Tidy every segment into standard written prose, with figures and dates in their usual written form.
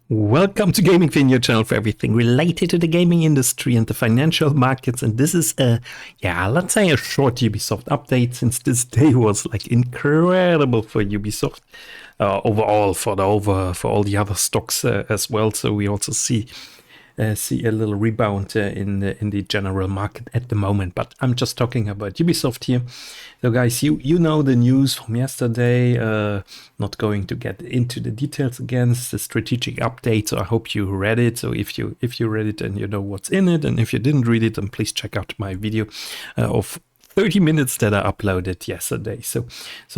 Welcome to Gaming Fin, your channel for everything related to the gaming industry and the financial markets. And this is let's say a short Ubisoft update, since this day was like incredible for Ubisoft overall, for all the other stocks as well. So we also see a little rebound in the general market at the moment, but I'm just talking about Ubisoft here. So guys, you know the news from yesterday. Not going to get into the details again. It's the strategic update, so I hope you read it. So if you read it, then you know what's in it, and if you didn't read it, then please check out my video of 30 minutes that I uploaded yesterday. So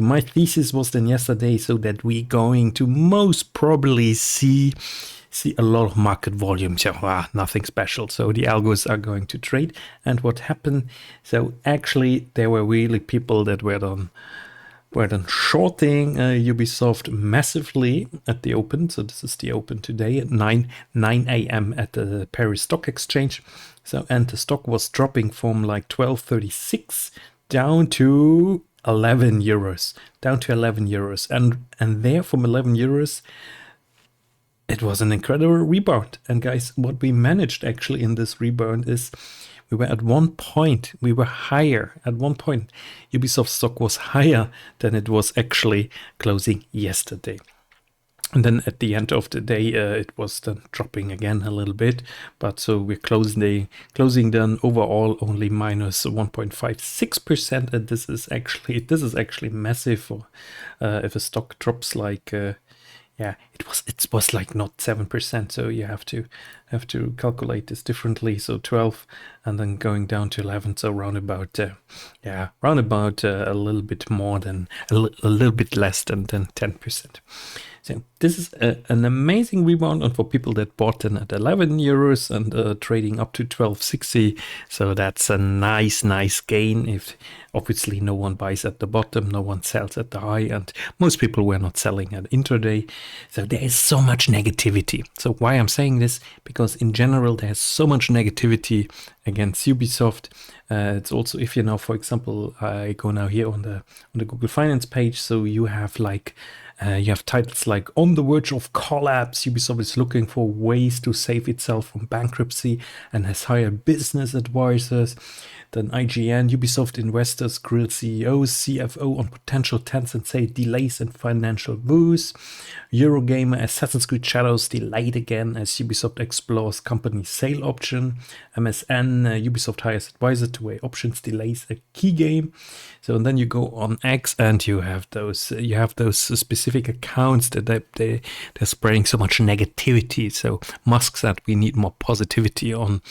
my thesis was then yesterday, so that we're going to most probably see a lot of market volume. So nothing special. So the algos are going to trade. And what happened? So actually there were really people that were done shorting Ubisoft massively at the open. So this is the open today at 9 a.m. at the Paris Stock Exchange. So, and the stock was dropping from like 12.36 down to 11 euros. And there from 11 euros, it was an incredible rebound. And guys, what we managed actually in this rebound is we were at one point, we were higher. At one point, Ubisoft stock was higher than it was actually closing yesterday. And then at the end of the day, it was then dropping again a little bit. But so we're closing then overall only minus 1.56%. And this is actually massive for if a stock drops like it was like not 7%, so you have to calculate this differently. So 12, and then going down to 11, so round about a little bit more than a little bit less than 10%. So this is an amazing rebound, and for people that bought in at 11 euros and trading up to 12.60, so that's a nice gain. If obviously no one buys at the bottom, no one sells at the high, and most people were not selling at intraday. So there is so much negativity. So why I'm saying this? Because in general there's so much negativity against Ubisoft. It's also, if you know, for example, I go now here on the Google Finance page, so you have like you have titles like "On the Verge of Collapse, Ubisoft is looking for ways to save itself from bankruptcy and has hired business advisors." Then IGN, Ubisoft investors grill CEOs, CFO on potential Tencent sale delays and financial woes. Eurogamer, Assassin's Creed Shadows delayed again as Ubisoft explores company sale option. MSN, Ubisoft hires advisor to weigh options delays a key game. So and then you go on X and you have those specific accounts that they're spreading so much negativity. So Musk said we need more positivity on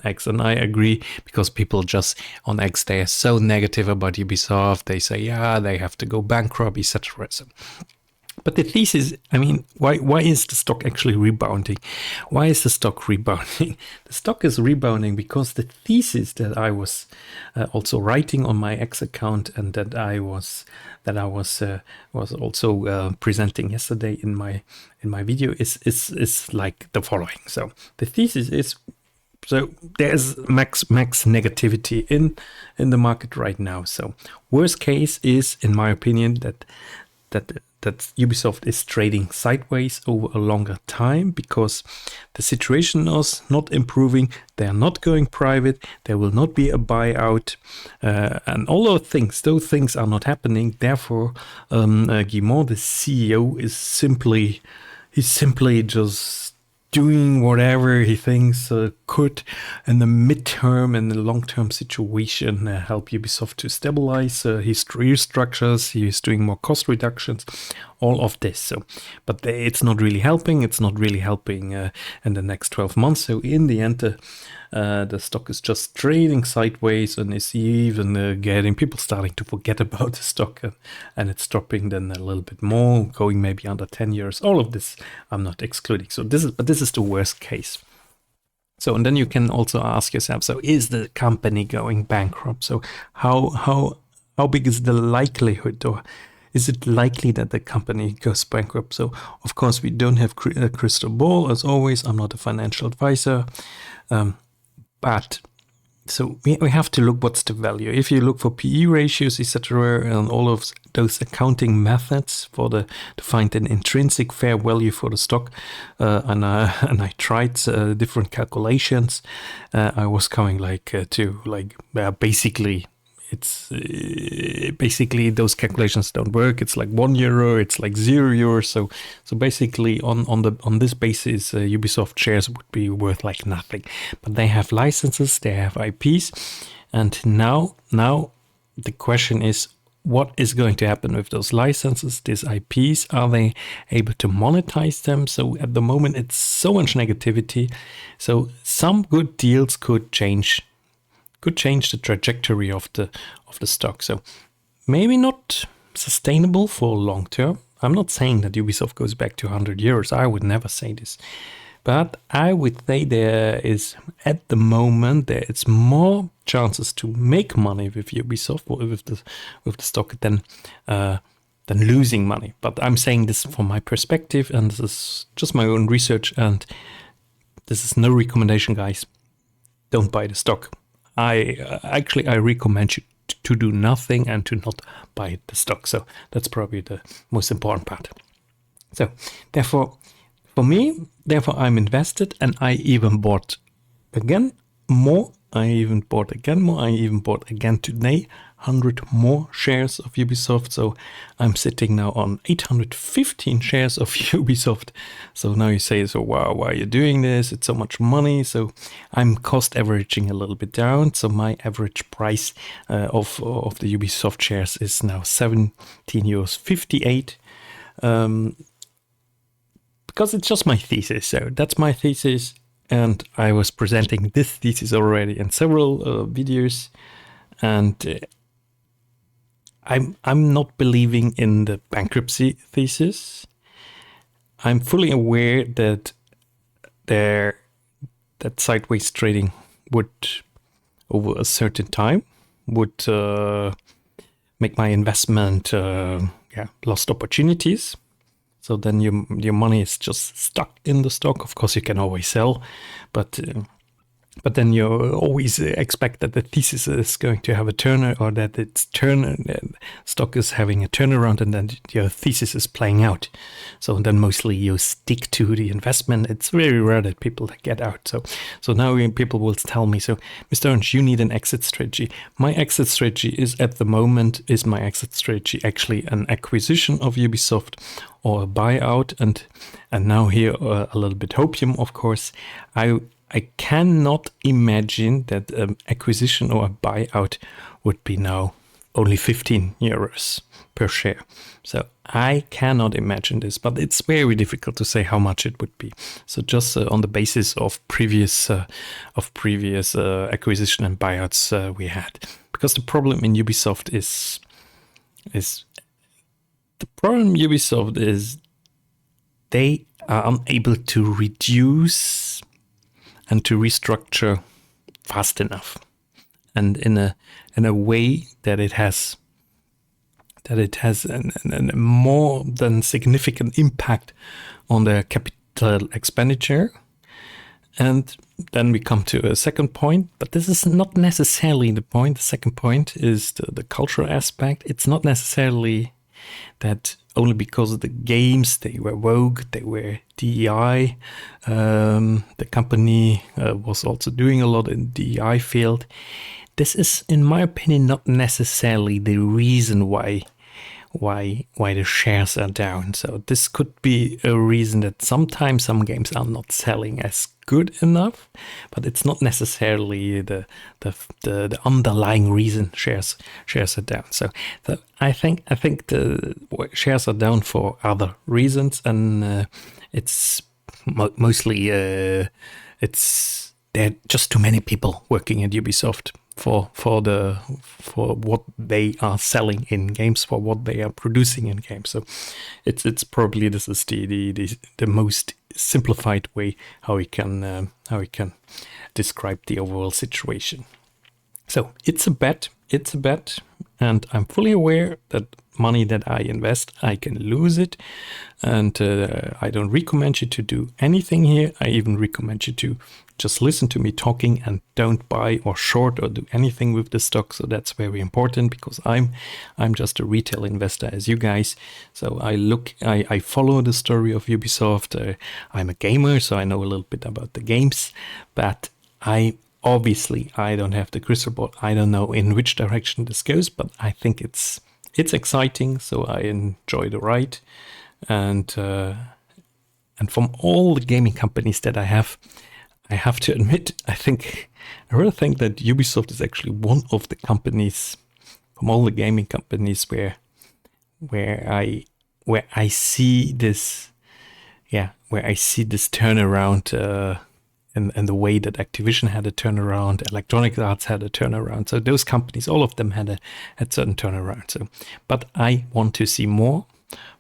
X, and I agree, because people just on X, they are so negative about Ubisoft. They say they have to go bankrupt, etc. So, but the thesis, I mean, why is the stock actually rebounding? Why is the stock rebounding? The stock is rebounding because the thesis that I was also writing on my X account, and that I was also presenting yesterday in my video is like the following. So the thesis is, so there's max negativity in the market right now. So worst case is, in my opinion, that Ubisoft is trading sideways over a longer time, because the situation is not improving. They are not going private. There will not be a buyout, and all those things are not happening. Therefore, Guillemot, the CEO, is simply just doing whatever he thinks could in the midterm and the long-term situation help Ubisoft to stabilize his restructures. He's doing more cost reductions, all of this. So, but it's not really helping. It's not really helping in the next 12 months. So in the end, the stock is just trading sideways, and is even getting people starting to forget about the stock, and it's dropping then a little bit more, going maybe under 10 years. All of this I'm not excluding. So this is the worst case. So, and then you can also ask yourself, so is the company going bankrupt? So how big is the likelihood, or is it likely that the company goes bankrupt? So of course we don't have a crystal ball, as always. I'm not a financial advisor, but So we have to look what's the value. If you look for PE ratios, etc., and all of those accounting methods to find an intrinsic fair value for the stock, and I tried different calculations, I was coming basically. It's basically those calculations don't work. It's like €1, it's like €0. So basically on this basis, Ubisoft shares would be worth like nothing. But they have licenses, they have IPs, and now the question is, what is going to happen with those licenses, these IPs? Are they able to monetize them? So at the moment, it's so much negativity. So some good deals could change the trajectory of the stock. So maybe not sustainable for long term. I'm not saying that Ubisoft goes back to €100. I would never say this. But I would say there is, at the moment, there is more chances to make money with Ubisoft or with the stock than losing money. But I'm saying this from my perspective, and this is just my own research, and this is no recommendation, guys. Don't buy the stock. I recommend you to do nothing and to not buy the stock. So that's probably the most important part. So therefore, for me, I'm invested, and I even bought again more. I even bought again today, 100 more shares of Ubisoft. So I'm sitting now on 815 shares of Ubisoft. So now you say, so wow, why are you doing this? It's so much money. So I'm cost averaging a little bit down. So my average price of the Ubisoft shares is now €17.58. Because it's just my thesis. So that's my thesis. And I was presenting this thesis already in several videos. And I'm not believing in the bankruptcy thesis. I'm fully aware that sideways trading would, over a certain time, would make my investment lost opportunities. So then your money is just stuck in the stock. Of course, you can always sell, but then you always expect that the thesis is going to have a turner, or that stock is having a turnaround, and then your thesis is playing out. So then mostly you stick to the investment. It's very rare that people get out. So now people will tell me, so Mr. Ernst, you need an exit strategy. My exit strategy is actually an acquisition of Ubisoft or a buyout, and now here a little bit hopium, of course. I cannot imagine that an acquisition or a buyout would be now only €15 per share. So I cannot imagine this, but it's very difficult to say how much it would be. So just on the basis of previous acquisition and buyouts we had, because the problem in Ubisoft is they are unable to reduce and to restructure fast enough, and in a way that it has a more than significant impact on their capital expenditure. And then we come to a second point, but this is not necessarily the point. The second point is the cultural aspect. It's not necessarily that only because of the games, they were woke, they were DEI. The company was also doing a lot in the DEI field. This is, in my opinion, not necessarily the reason why the shares are down. So this could be a reason that sometimes some games are not selling as good enough, but it's not necessarily the underlying reason shares are down. So I think the shares are down for other reasons, and it's mostly it's there are just too many people working at Ubisoft for what they are selling in games, for what they are producing in games. So it's probably this is the most simplified way how we can describe the overall situation. So it's a bet, and I'm fully aware that money that I invest, I can lose it, and I don't recommend you to do anything here. I even recommend you to just listen to me talking and don't buy or short or do anything with the stock. So that's very important, because I'm just a retail investor as you guys. So I follow the story of Ubisoft. I'm a gamer, so I know a little bit about the games, but I don't have the crystal ball. I don't know in which direction this goes, but I think it's exciting. So I enjoy the ride, and from all the gaming companies that I have to admit, I really think that Ubisoft is actually one of the companies from all the gaming companies where I see this turnaround, and the way that Activision had a turnaround, Electronic Arts had a turnaround. So those companies, all of them had certain turnaround. So, but I want to see more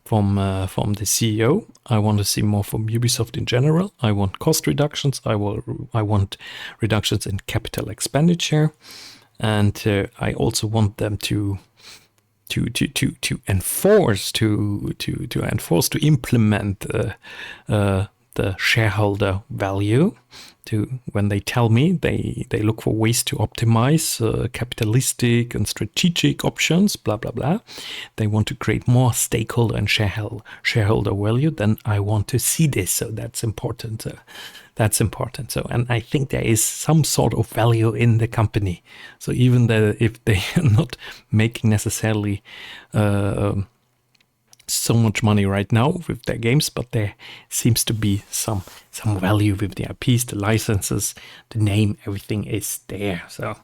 from the CEO. I want to see more from Ubisoft in general. I want cost reductions. I want reductions in capital expenditure, and I also want them to implement the shareholder value. When they tell me they look for ways to optimize capitalistic and strategic options, blah blah blah. They want to create more stakeholder and shareholder value. Then I want to see this. So that's important. So, and I think there is some sort of value in the company. So even if they are not making necessarily so much money right now with their games, but there seems to be some value with the IPs, the licenses, the name, everything is there. So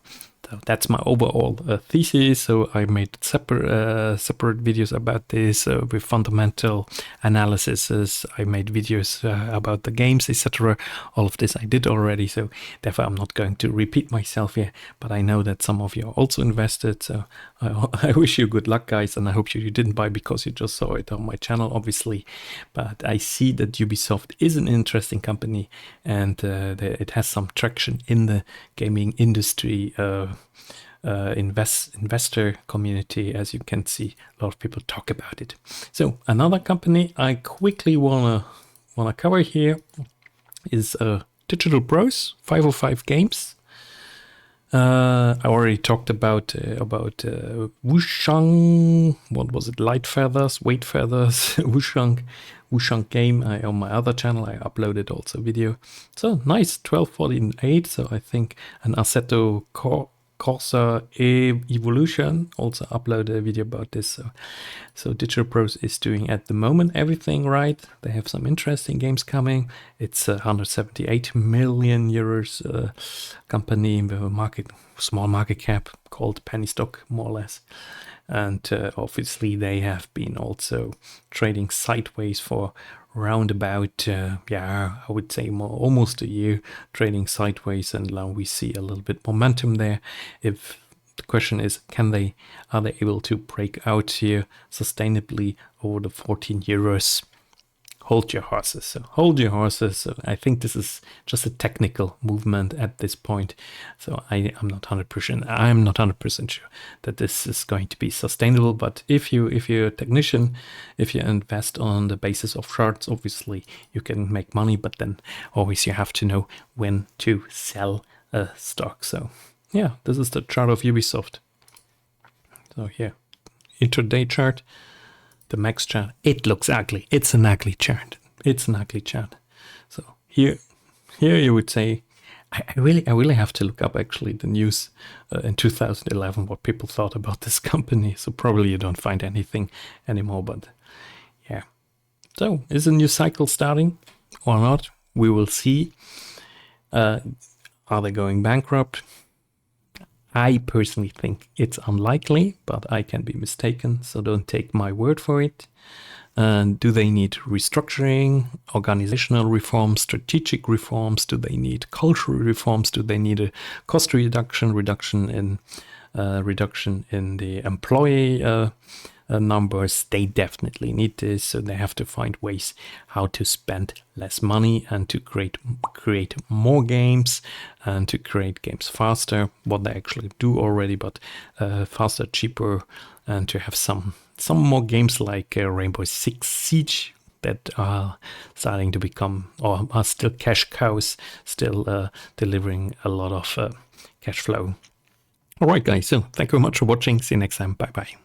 that's my overall thesis. So I made separate videos about this with fundamental analysis. I made videos about the games, etc. All of this I did already, so therefore I'm not going to repeat myself here. But I know that some of you are also invested, so I wish you good luck, guys, and I hope you didn't buy because you just saw it on my channel, obviously. But I see that Ubisoft is an interesting company, and it has some traction in the gaming industry. Investor community, as you can see, a lot of people talk about it. So another company I quickly wanna cover here is Digital Bros, 505 Games. I already talked about Wushang. What was it? Weight Feathers. Wushang game. On my other channel, I uploaded also a video. So nice, 1248. So I think an Assetto Corsair Evolution also uploaded a video about this. So Digital Bros is doing at the moment everything right. They have some interesting games coming. It's a 178 million euros company with a small market cap, called penny stock, more or less. And obviously they have been also trading sideways for round about, I would say almost a year, trading sideways, and now we see a little bit momentum there. If the question is, are they able to break out here sustainably over the 14 euros? Hold your horses. So hold your horses. I think this is just a technical movement at this point. So I'm not 100% sure that this is going to be sustainable. But if you're a technician, if you invest on the basis of charts, obviously you can make money. But then always you have to know when to sell a stock. So yeah, this is the chart of Ubisoft. So here, intraday chart. The max chart, it looks ugly. It's an ugly chart. So here you would say, I really have to look up actually the news in 2011, what people thought about this company. So probably you don't find anything anymore, but yeah. So is a new cycle starting or not? We will see. Are they going bankrupt? I personally think it's unlikely, but I can be mistaken, so don't take my word for it. Do they need restructuring, organizational reforms, strategic reforms? Do they need cultural reforms? Do they need a cost reduction in the employee numbers? They definitely need this, so they have to find ways how to spend less money and to create more games and to create games faster, what they actually do already, but faster, cheaper, and to have some more games like Rainbow Six Siege that are starting to become, or are still cash cows, still delivering a lot of cash flow. All right, guys, so thank you very much for watching. See you next time. Bye-bye.